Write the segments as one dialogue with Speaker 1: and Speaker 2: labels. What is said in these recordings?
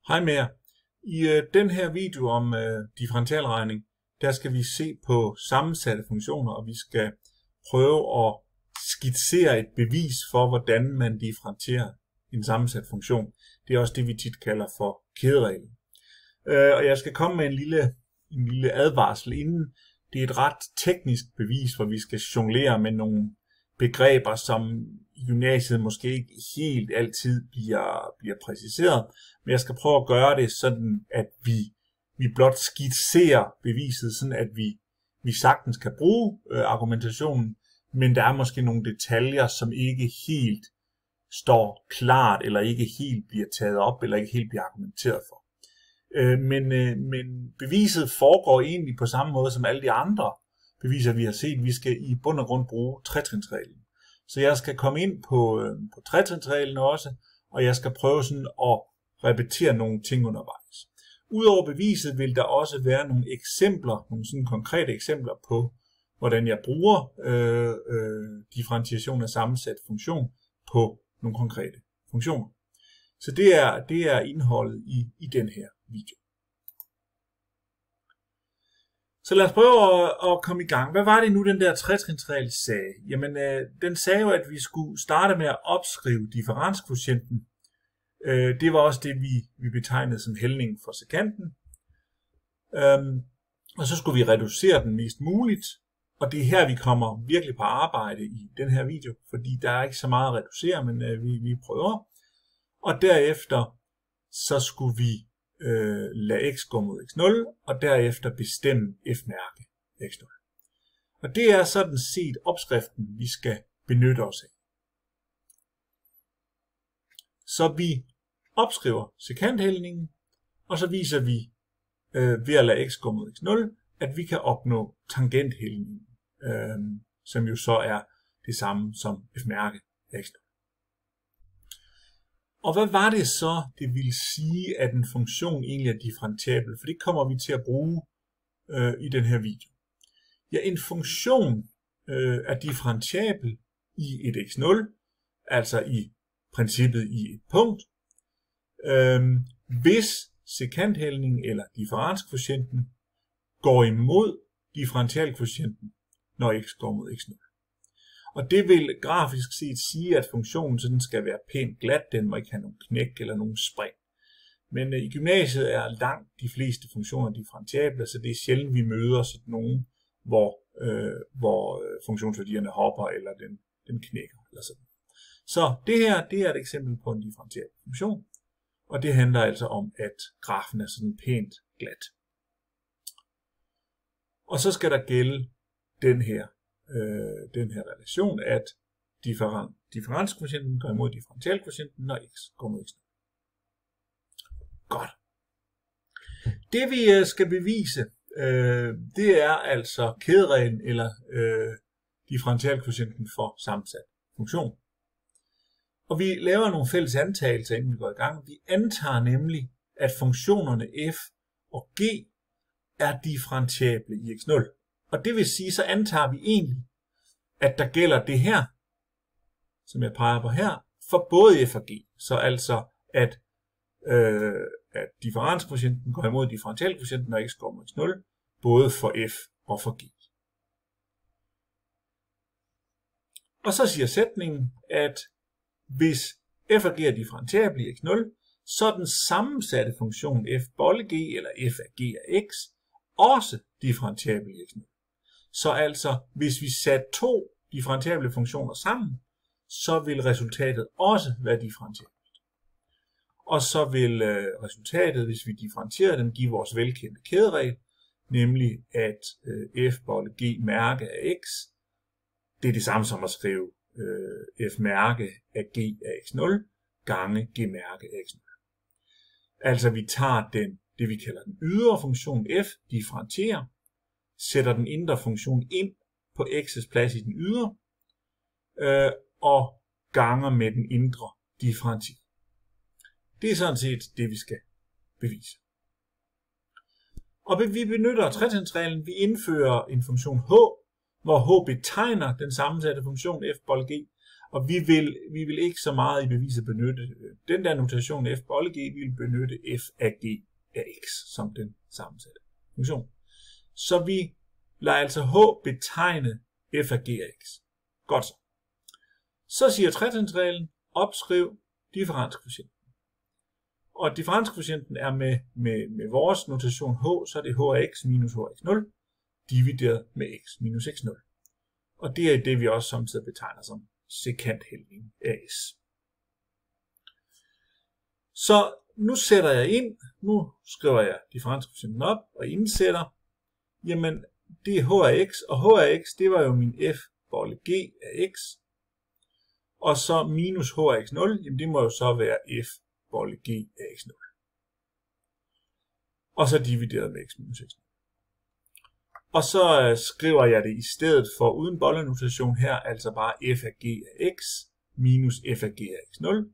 Speaker 1: Hej med jer. I den her video om differentialregning, der skal vi se på sammensatte funktioner, og vi skal prøve at skitsere et bevis for, hvordan man differentierer en sammensat funktion. Det er også det, vi tit kalder for kædereglen. Og jeg skal komme med en lille advarsel inden. Det er et ret teknisk bevis, hvor vi skal jonglere med nogle begreber, som i gymnasiet måske ikke helt altid bliver præciseret. Men jeg skal prøve at gøre det sådan, at vi blot skitserer beviset, sådan at vi sagtens kan bruge argumentationen, men der er måske nogle detaljer, som ikke helt står klart, eller ikke helt bliver taget op, eller ikke helt bliver argumenteret for. Men beviset foregår egentlig på samme måde som alle de andre beviser, vi har set. Vi skal i bund og grund bruge tretrinsreglen. Så jeg skal komme ind på tretrinsreglen også, og jeg skal prøve sådan at repetere nogle ting undervejs. Udover beviset vil der også være nogle eksempler, nogle sådan konkrete eksempler på, hvordan jeg bruger differentiation af sammensat funktion på nogle konkrete funktioner. Så det er indholdet i den her video. Så lad os prøve at komme i gang. Hvad var det nu, den der tretrinsregel sagde? Jamen, den sagde jo, at vi skulle starte med at opskrive differenskvotienten. Det var også det, vi betegnede som hældning for sekanten. Og så skulle vi reducere den mest muligt. Og det er her, vi kommer virkelig på arbejde i den her video, fordi der er ikke så meget at reducere, men vi prøver. Og derefter så skulle vi lade x gå mod x0, og derefter bestemme f-mærke x0. Og det er sådan set opskriften, vi skal benytte os af. Så vi opskriver sekanthældningen, og så viser vi ved at lade x gå mod x0, at vi kan opnå tangenthældningen, som jo så er det samme som f-mærke x0. Og hvad var det så, det ville sige, at en funktion egentlig er differentiabel? For det kommer vi til at bruge i den her video. Ja, en funktion er differentiabel i et x0, altså i princippet i et punkt, hvis sekanthældningen eller differenskvotienten går imod differentialkvotienten, når x går mod x0. Og det vil grafisk set sige, at funktionen sådan skal være pænt glat. Den må ikke have nogen knæk eller nogen spring. Men i gymnasiet er langt de fleste funktioner differentiable, så det er sjældent, vi møder sådan nogen, hvor funktionsværdierne hopper eller den knækker. Eller sådan. Så det her, det er et eksempel på en differentiabel funktion. Og det handler altså om, at grafen er sådan pænt glat. Og så skal der gælde den her relation, at differenskvotienten går imod differentialkvotienten, når x går mod x. Godt. Det vi skal bevise, det er altså kædereglen eller differentialkvotienten for sammensat funktion. Og vi laver nogle fælles antagelser, inden vi går i gang. Vi antager nemlig, at funktionerne f og g er differentiable i x0. Og det vil sige, så antager vi egentlig, at der gælder det her, som jeg peger på her, for både f og g. Så altså, at differenskvotienten går imod differentialkvotienten, når x går mod x0, både for f og for g. Og så siger sætningen, at hvis f og g er differentiable i x0, så er den sammensatte funktion f bolle g eller f af g af x også differentiabel i x0. Så altså, hvis vi satte to differentiable funktioner sammen, så vil resultatet også være differentiabelt. Og så vil resultatet, hvis vi differentierer dem, give vores velkendte kæderegel, nemlig at f bolle g mærke af x, det er det samme som at skrive f mærke af g af x0 gange g mærke af x0. Altså vi tager det vi kalder den ydre funktion f, differentierer, sætter den indre funktion ind på x's plads i den ydre, og ganger med den indre differentier. Det er sådan set det, vi skal bevise. Og vi benytter tretrinsreglen. Vi indfører en funktion h, hvor h betegner den sammensatte funktion f bolle g, Og vi vil ikke så meget i beviset benytte den der notation f bolle g, vi vil benytte f af g af x som den sammensatte funktion. Så vi lader altså h betegne f af g af x. Godt så. Så siger tretrinsreglen, opskriv differenskvotienten. Og differenskvotienten er med vores notation h, så er det h af x minus h af x0, divideret med x minus x0. Og det er det, vi også samtidig betegner som sekanthældning af s. Så nu sætter jeg ind, nu skriver jeg differenskvotienten op og indsætter, jamen det er h af x, og h af x, det var jo min f bolle g af x, og så minus h af x0, jamen det må jo så være f bolle g af x0. Og så divideret med x minus x0. Og så skriver jeg det i stedet for uden bollenotation her, altså bare f af g af x minus f af g af x0,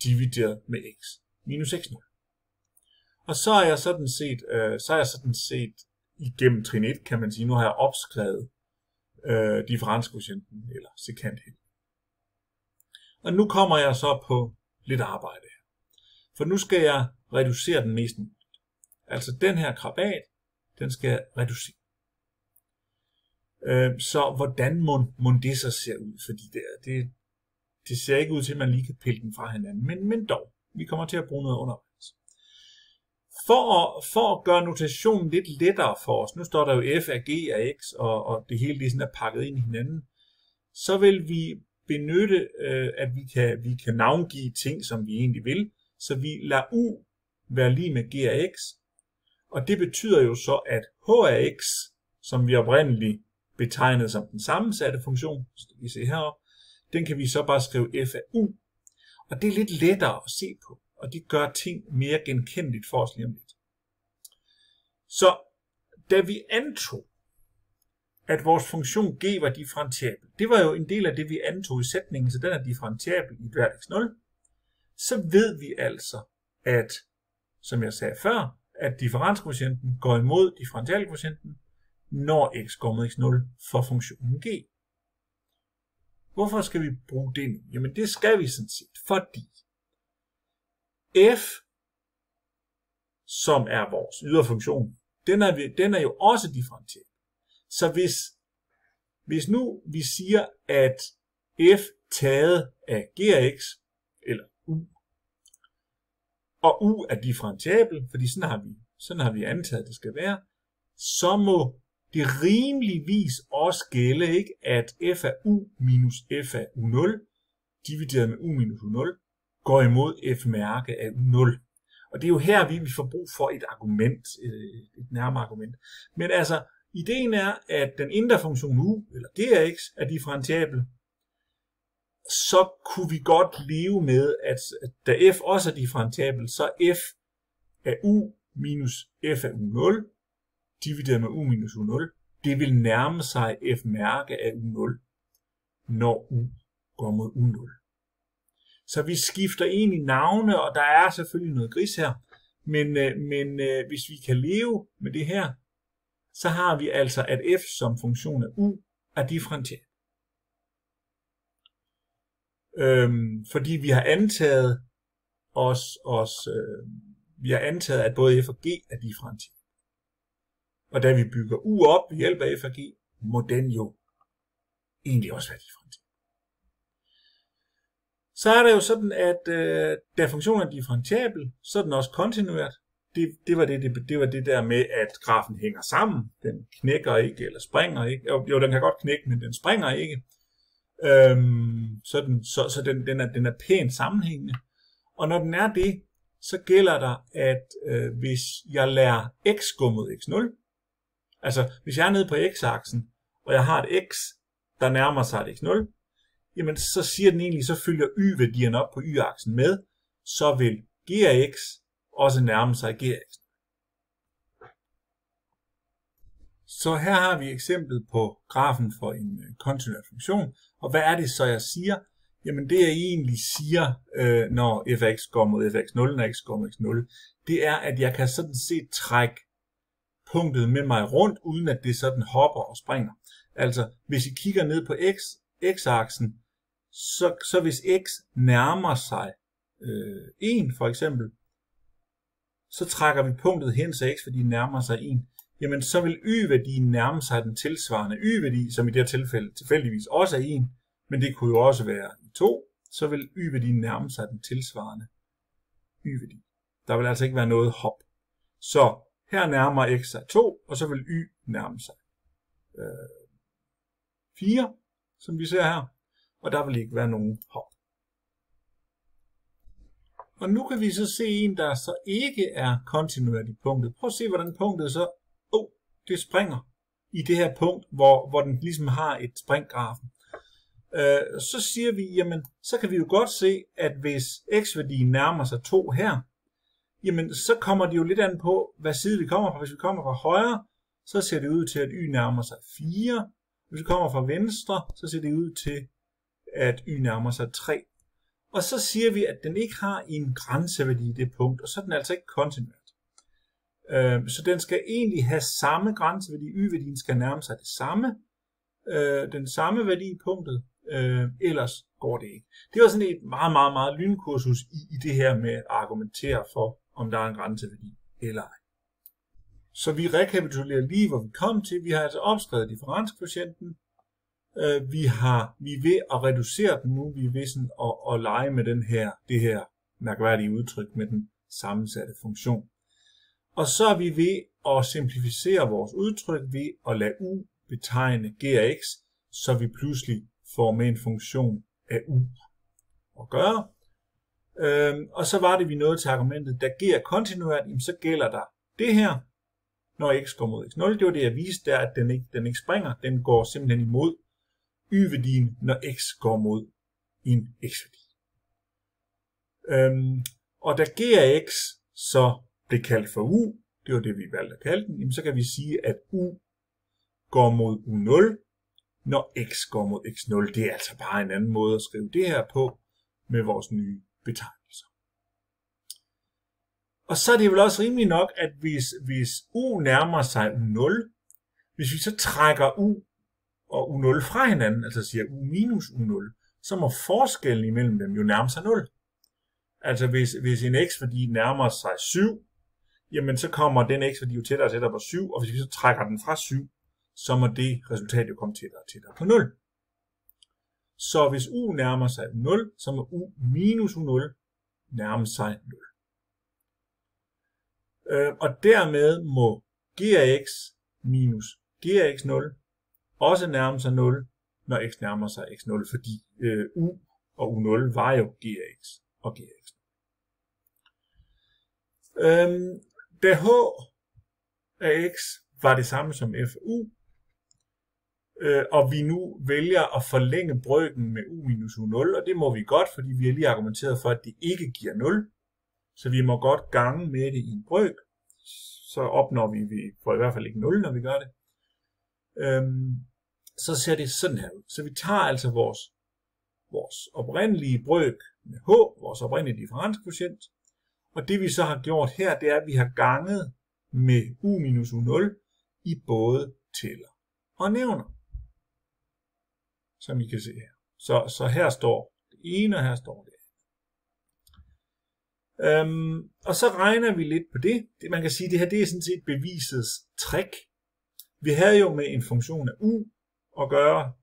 Speaker 1: divideret med x minus x0. Og så er jeg sådan set, igennem trin 1, kan man sige, nu har jeg opskrevet differenskvotienten eller sekanthældning. Og nu kommer jeg så på lidt arbejde her. For nu skal jeg reducere den mest muligt. Altså den her krabat, den skal jeg reducere. Så hvordan må det så se ud? Fordi det ser ikke ud til, at man lige kan pille den fra hinanden. Men dog, vi kommer til at bruge noget undervejs. For at gøre notationen lidt lettere for os, nu står der jo f af g af x, og det hele det sådan er pakket ind i hinanden, så vil vi benytte, at vi kan navngive ting, som vi egentlig vil. Så vi lader u være lige med g af x, og det betyder jo så, at h af x, som vi oprindeligt betegnede som den sammensatte funktion, så vi ser heroppe, den kan vi så bare skrive f af u. Og det er lidt lettere at se på, og det gør ting mere genkendeligt for os lige om lidt. Så da vi antog, at vores funktion g var differentiabel, det var jo en del af det, vi antog i sætningen, så den er differentiabel i hvert x0, så ved vi altså, at, som jeg sagde før, at differenskvotienten går imod differentialkvotienten, når x går mod x0 for funktionen g. Hvorfor skal vi bruge det nu? Jamen det skal vi sådan set, fordi f, som er vores yderfunktion, den er jo også differentiabel. Så hvis nu vi siger, at f taget af g af x, eller u, og u er differentiabel, fordi sådan har vi antaget, at det skal være, så må det rimeligvis også gælde, ikke, at f af u minus f af u0, divideret med u minus u0, går imod f mærke af u0. Og det er jo her, vi får brug for et argument, et nærmere argument. Men altså, ideen er, at den indre funktion u, eller g af x, er differentiabel. Så kunne vi godt leve med, at da f også er differentiabel, så f af u minus f af u0, divideret med u minus u0, det vil nærme sig f mærke af u0, når u går mod u0. Så vi skifter egentlig navne, og der er selvfølgelig noget gris her, men hvis vi kan leve med det her, så har vi altså, at f som funktion af u er differentiabel. Fordi vi har antaget, at både f og g er differentiabel. Og da vi bygger u op ved hjælp af f og g, må den jo egentlig også være differentiabel. Så er det jo sådan, at da funktionen er differentiabel, så er den også kontinuert. Det var det der med, at grafen hænger sammen. Den knækker ikke, eller springer ikke. Jo, den kan godt knække, men den springer ikke. Så den er pænt sammenhængende. Og når den er det, så gælder der, at hvis jeg lader x gå mod x0, altså hvis jeg er nede på x-aksen, og jeg har et x, der nærmer sig et x0, jamen så siger den egentlig, så følger y-værdierne op på y-aksen med, så vil g af x også nærme sig g af x. Så her har vi eksemplet på grafen for en kontinuert funktion, og hvad er det så, jeg siger? Jamen det jeg egentlig siger, når f af x går mod f af x0, når x går mod x0, det er, at jeg kan sådan set trække punktet med mig rundt, uden at det sådan hopper og springer. Altså, hvis I kigger ned på x-aksen, så hvis x nærmer sig 1 for eksempel, så trækker vi punktet hen, så x-værdien nærmer sig 1. Jamen så vil y-værdien nærme sig den tilsvarende y-værdi, som i det her tilfælde tilfældigvis også er 1, men det kunne jo også være i 2, så vil y-værdien nærme sig den tilsvarende y-værdi. Der vil altså ikke være noget hop. Så her nærmer x sig 2, og så vil y nærme sig 4, som vi ser her, og der vil ikke være nogen hop. Og nu kan vi så se en, der så ikke er kontinuert i punktet. Prøv at se, hvordan punktet så, det springer i det her punkt, hvor den ligesom har et springgrafen. Så siger vi, jamen, så kan vi jo godt se, at hvis x-værdien nærmer sig 2 her, jamen, så kommer det jo lidt an på, hvad side vi kommer fra. Hvis vi kommer fra højre, så ser det ud til, at y nærmer sig 4. Hvis vi kommer fra venstre, så ser det ud til, at y nærmer sig 3. Og så siger vi, at den ikke har en grænseværdi i det punkt, og så er den altså ikke kontinuert. Så den skal egentlig have samme grænseværdi. Y-værdien skal nærme sig den samme værdi i punktet, ellers går det ikke. Det var sådan et meget, meget, meget lynkursus i det her med at argumentere for, om der er en grænseværdi eller ej. Så vi rekapitulerer lige, hvor vi kom til. Vi har altså opskrevet differenskvotienten. Vi er ved at reducere den nu. Vi er ved sådan at lege med det her mærkværdige udtryk med den sammensatte funktion. Og så er vi ved at simplificere vores udtryk ved at lade u betegne g af x, så vi pludselig får med en funktion af u at gøre. Og så var det, vi nåede til argumentet, da g er kontinuert, så gælder der det her, når x går mod x0. Det var det, jeg viste der, at den ikke springer. Den går simpelthen imod y-værdien, når x går mod en x-værdi. Og da g af x så blev kaldt for u, det var det, vi valgte at kalde den, så kan vi sige, at u går mod u0, når x går mod x0. Det er altså bare en anden måde at skrive det her på med vores nye betegnelser. Og så er det vel også rimeligt nok, at hvis u nærmer sig u0, hvis vi så trækker u og u0 fra hinanden, altså siger u minus u0, så må forskellen imellem dem jo nærme sig 0. Altså hvis en x-værdi nærmer sig 7, jamen så kommer den x-værdi jo tættere og tættere på 7, og hvis vi så trækker den fra 7, så må det resultat jo komme tættere og tættere på 0. Så hvis u nærmer sig 0, så må u minus u0 nærme sig 0. Og dermed må g af x minus g af x0 også nærme sig 0, når x nærmer sig x0, fordi u og u0 var jo g af x og g af x. Da h af x var det samme som f af u, og vi nu vælger at forlænge brøken med u minus u0, og det må vi godt, fordi vi har lige argumenteret for, at det ikke giver 0, så vi må godt gange med det i en brøk, så opnår vi får i hvert fald ikke 0, når vi gør det. Så ser det sådan her ud. Så vi tager altså vores oprindelige brøk med h, vores oprindelige differenskvotient, og det vi så har gjort her, det er, at vi har ganget med u minus u0 i både tæller og nævner, som I kan se her. Så her står det ene, og her står det andet. Og så regner vi lidt på det. Man kan sige, at det her det er sådan set bevisets trick. Vi havde jo med en funktion af u at gøre,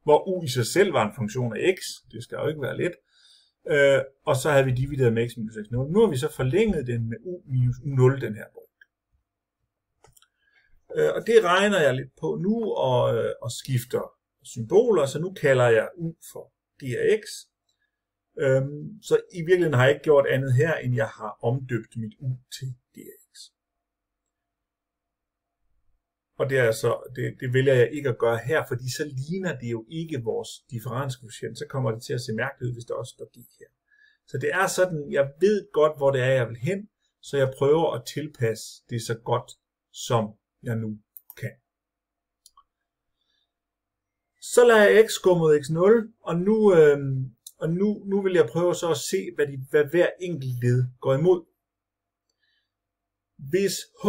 Speaker 1: hvor u i sig selv var en funktion af x. Det skal jo ikke være let. Og så havde vi divideret med x minus x0. Nu har vi så forlænget den med u minus u0, den her brøk. Og det regner jeg lidt på nu og skifter symboler, så nu kalder jeg u for g af x. Så i virkeligheden har jeg ikke gjort andet her, end jeg har omdøbt mit u til g af x. Og det vælger jeg ikke at gøre her, fordi så ligner det jo ikke vores differenskvotient. Så kommer det til at se mærkeligt ud, hvis der også står g her. Så det er sådan, jeg ved godt, hvor det er, jeg vil hen, så jeg prøver at tilpasse det så godt, som jeg nu kan. Så lader jeg x gå mod x0, og nu vil jeg prøve så at se, hvad hver enkelt led går imod. Hvis h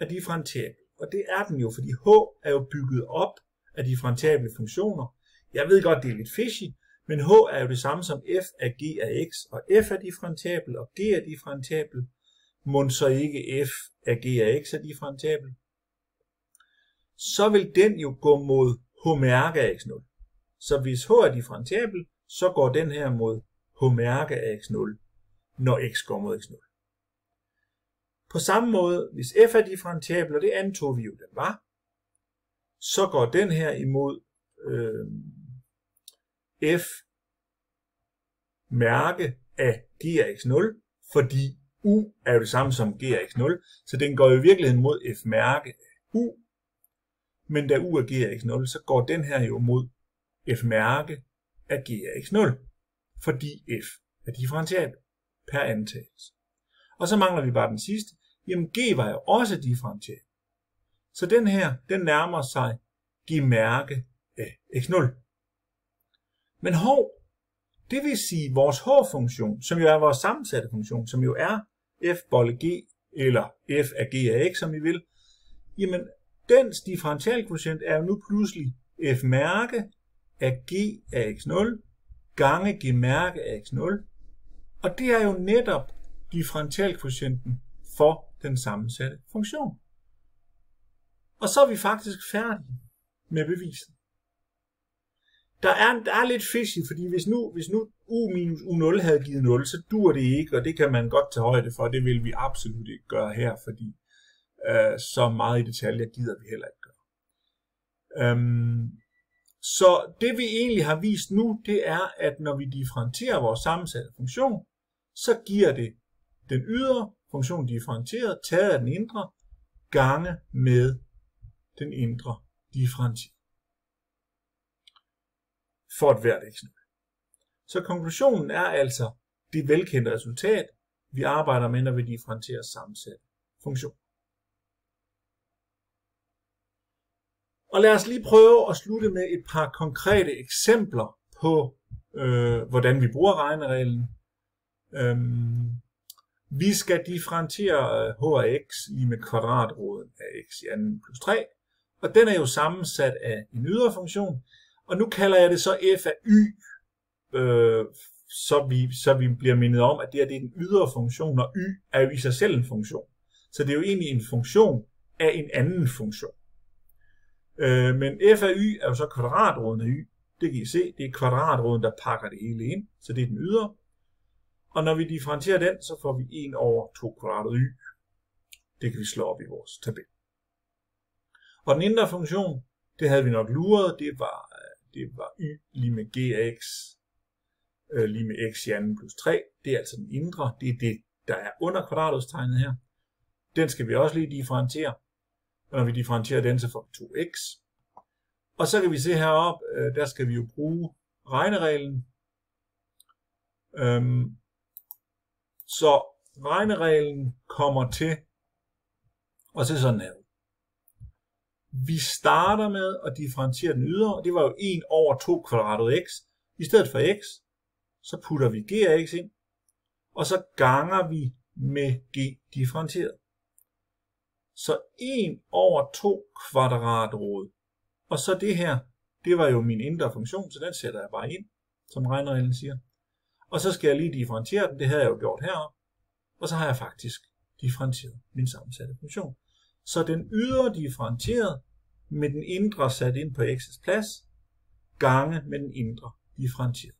Speaker 1: er differentiabel, og det er den jo, fordi h er jo bygget op af differentiable funktioner, Jeg ved godt, det er lidt fishy, men h er jo det samme som f af g af x, og f er differentiabel, og g er differentiabel. Mon så ikke f af g af x er differentiabel? Så vil den jo gå mod h mærke af x0. Så hvis h er differentiabel, så går den her mod h mærke af x0, når x går mod x0. På samme måde, hvis f er differentiabel, og det antog vi jo, den var, så går den her imod f mærke af g af x0, fordi u er jo det samme som g af x0, så den går jo i virkeligheden mod f mærke af u, men da u er g af x0, så går den her jo mod f mærke af g af x0, fordi f er differentiabel per antagelse. Og så mangler vi bare den sidste. Jamen g var jo også differentiabel. Så den her, den nærmer sig g mærke af x0. Men h, det vil sige vores h-funktion, som jo er vores sammensatte funktion, som jo er f bolle g, eller f af g af x, som I vil, jamen dens differentialkvotient er jo nu pludselig f mærke af g af x0 gange g mærke af x0, og det er jo netop differentialkvotienten for den sammensatte funktion. Og så er vi faktisk færdige med beviset. Der er lidt fishy, fordi hvis nu u minus u0 havde givet 0, så dur det ikke, og det kan man godt tage højde for. Det vil vi absolut ikke gøre her, fordi så meget i detaljer gider vi heller ikke gøre. Så det vi egentlig har vist nu, det er, at når vi differentierer vores sammensatte funktion, så giver det den ydre funktion differentieret, taget af den indre, gange med den indre differentieret. For et hvert x0. Så konklusionen er altså det velkendte resultat, vi arbejder med, når vi differentierer sammensatte funktion. Og lad os lige prøve at slutte med et par konkrete eksempler på, hvordan vi bruger regnereglen. Vi skal differentiere h af x lige med kvadratroden af x i anden plus 3, og den er jo sammensat af en ydre funktion, og nu kalder jeg det så f af y, så vi bliver mindet om, at det er en ydre funktion, og y er jo i sig selv en funktion. Så det er jo egentlig en funktion af en anden funktion. Men f af y er jo så kvadratroden af y. Det kan I se, det er kvadratroden, der pakker det hele ind, så det er den ydre. Og når vi differentierer den, så får vi 1 over 2 kvadratet y. Det kan vi slå op i vores tabel. Og den indre funktion, det havde vi nok luret, det var y lige med g af x, lige med x i anden plus 3. Det er altså den indre, det er det, der er under kvadratrodstegnet her. Den skal vi også lige differentiere. Og når vi differentierer den, så får vi 2x. Og så kan vi se heroppe, der skal vi jo bruge regnereglen. Så regnereglen kommer til at se sådan her. Vi starter med at differentiere den ydre, og det var jo 1 over 2 kvadratet x. I stedet for x, så putter vi g af x ind, og så ganger vi med g differentieret. Så 1 over 2 kvadratrod. Og så det her, det var jo min indre funktion, så den sætter jeg bare ind, som regnereglen siger. Og så skal jeg lige differentiere den, det havde jeg jo gjort heroppe. Og så har jeg faktisk differentieret min sammensatte funktion. Så den ydre differentieret med den indre sat ind på x's plads, gange med den indre differentieret.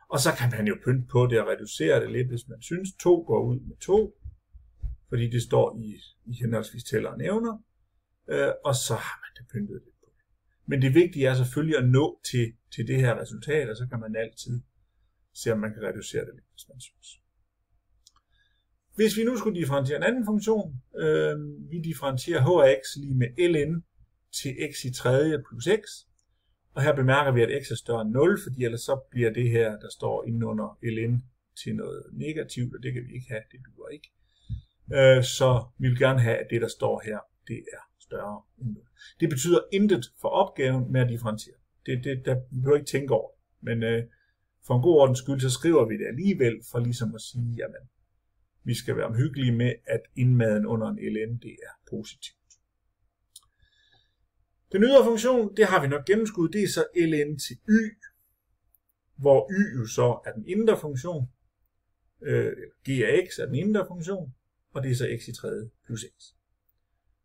Speaker 1: Og så kan man jo pynte på det og reducere det lidt, hvis man synes 2 går ud med 2, fordi det står i henholdsvis tæller og nævner, og så har man det pyntet lidt på. Men det vigtige er selvfølgelig at nå til det her resultat, og så kan man altid se, om man kan reducere det lidt, hvis man synes. Hvis vi nu skulle differentiere en anden funktion, vi differentierer h af x lige med ln til x i tredje plus x, og her bemærker vi, at x er større end 0, fordi ellers så bliver det her, der står inde under ln, til noget negativt, og det kan vi ikke have, det duer ikke. Så vi vil gerne have, at det, der står her, det er større end 0. Det betyder intet for opgaven med at differentiere. Der behøver ikke tænke over. Men for en god ordens skyld, så skriver vi det alligevel, for ligesom at sige, jamen, vi skal være omhyggelige med, at indmaden under en ln, det er positivt. Den ydre funktion, det har vi nok gennemskuddet, det er så ln til y, hvor y jo så er den indre funktion, g af x er den indre funktion, og det er så x i tredje plus x.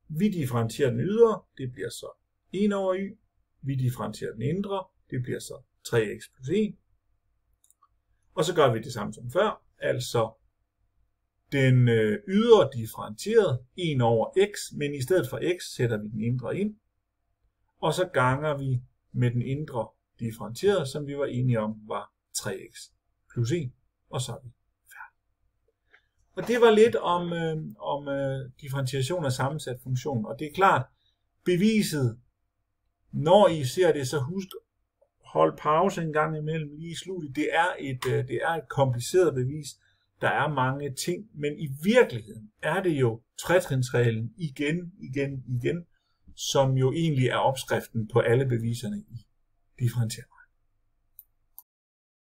Speaker 1: Vi differentierer den ydre, det bliver så 1 over y. Vi differentierer den indre, det bliver så 3x plus 1. Og så gør vi det samme som før, altså den ydre differentieret 1 over x, men i stedet for x sætter vi den indre ind. Og så ganger vi med den indre differentieret, som vi var enige om var 3x plus 1, og så er vi færdige. Og det var lidt om differentiation af sammensat funktion, og det er klart, beviset, når I ser det, så husk hold pause en gang imellem lige i sluttet. Det er et kompliceret bevis. Der er mange ting, men i virkeligheden er det jo tretrinsreglen igen, som jo egentlig er opskriften på alle beviserne i differentiering.